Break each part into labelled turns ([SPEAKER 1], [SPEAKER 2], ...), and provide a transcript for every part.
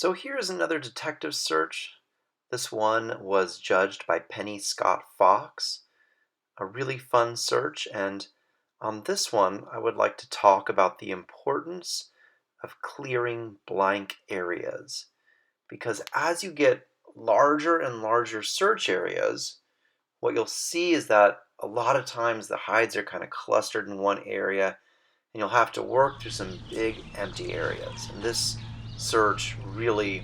[SPEAKER 1] So here's another detective search. This one was judged by Penny Scott Fox. A really fun search, and on this one, I would like to talk about the importance of clearing blank areas. Because as you get larger and larger search areas, what you'll see is that a lot of times the hides are kind of clustered in one area, and you'll have to work through some big empty areas. And this search really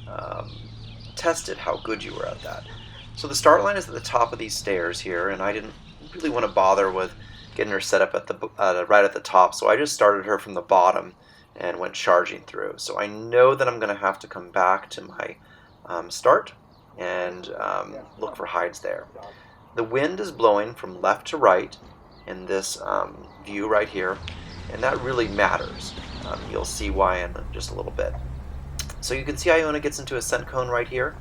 [SPEAKER 1] um, tested how good you were at that. So the start line is at the top of these stairs here, and I didn't really want to bother with getting her set up at the right at the top, so I just started her from the bottom and went charging through. So I know that I'm going to have to come back to my start and look for hides there. The wind is blowing from left to right in this view right here, and that really matters. You'll see why in just a little bit. So you can see Iona gets into a scent cone right here.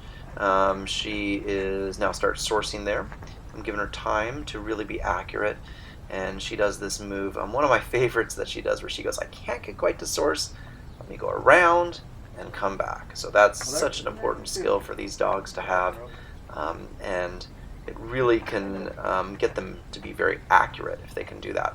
[SPEAKER 1] She is now starts sourcing there. I'm giving her time to really be accurate, and she does this move. One of my favorites that she does where she goes, I can't get quite to source. Let me go around and come back. So that's such an important skill for these dogs to have, and it really can get them to be very accurate if they can do that.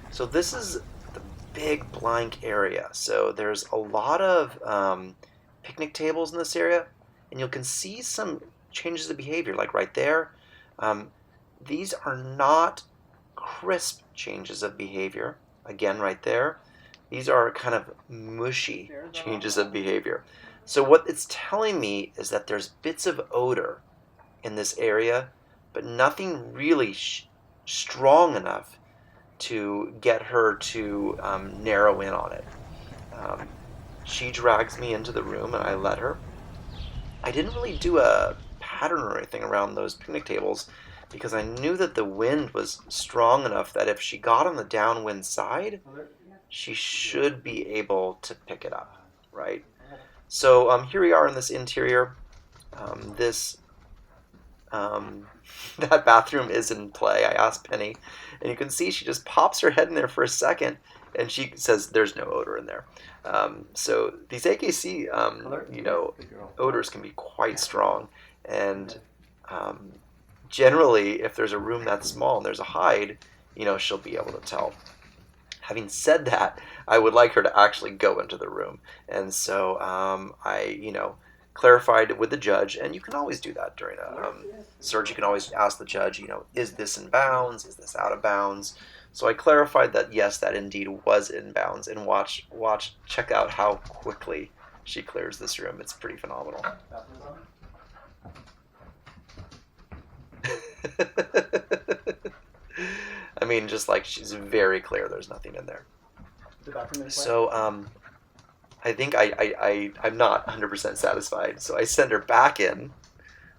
[SPEAKER 1] So this is the big blank area. So there's a lot of picnic tables in this area, and you can see some changes of behavior, like right there. These are not crisp changes of behavior. Again, right there. These are kind of mushy changes of behavior. So what it's telling me is that there's bits of odor in this area, but nothing really strong enough to get her to narrow in on it. She drags me into the room and I let her. I didn't really do a pattern or anything around those picnic tables because I knew that the wind was strong enough that if she got on the downwind side, she should be able to pick it up, right? So here we are in this interior. That bathroom is in play. I asked Penny, and you can see she just pops her head in there for a second, and she says there's no odor in there. So these AKC, odors can be quite strong, and generally, if there's a room that's small and there's a hide, she'll be able to tell. Having said that, I would like her to actually go into the room, and so I clarified with the judge, and you can always do that during a search. You can always ask the judge, is this in bounds? Is this out of bounds? So I clarified that yes, that indeed was in bounds, and check out how quickly she clears this room. It's pretty phenomenal. I mean, just like she's very clear, there's nothing in there. So I think I'm not 100% satisfied, so I send her back in.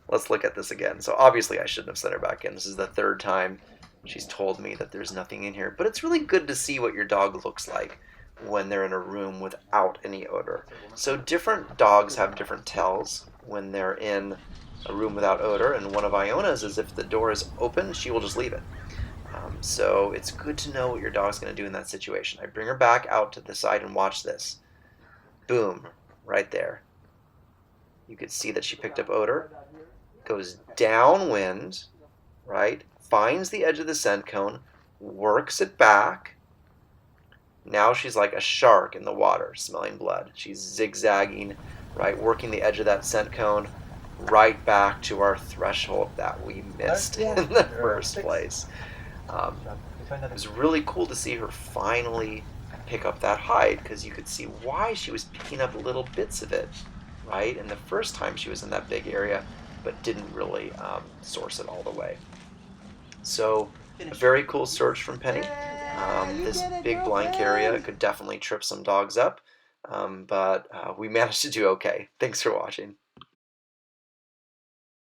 [SPEAKER 1] Let's look at this again. So obviously I shouldn't have sent her back in. This is the third time she's told me that there's nothing in here. But it's really good to see what your dog looks like when they're in a room without any odor. So different dogs have different tells when they're in a room without odor, and one of Iona's is if the door is open, she will just leave it. So it's good to know what your dog's going to do in that situation. I bring her back out to the side and watch this. Boom, right there. You could see that she picked up odor, goes downwind, right, finds the edge of the scent cone, works it back. Now she's like a shark in the water, smelling blood. She's zigzagging, right, working the edge of that scent cone right back to our threshold that we missed in the first place. It was really cool to see her finally pick up that hide, because you could see why she was picking up little bits of it, right? And the first time she was in that big area, but didn't really source it all the way. So a very cool search from Penny. This big blank area could definitely trip some dogs up, but we managed to do okay. Thanks for watching.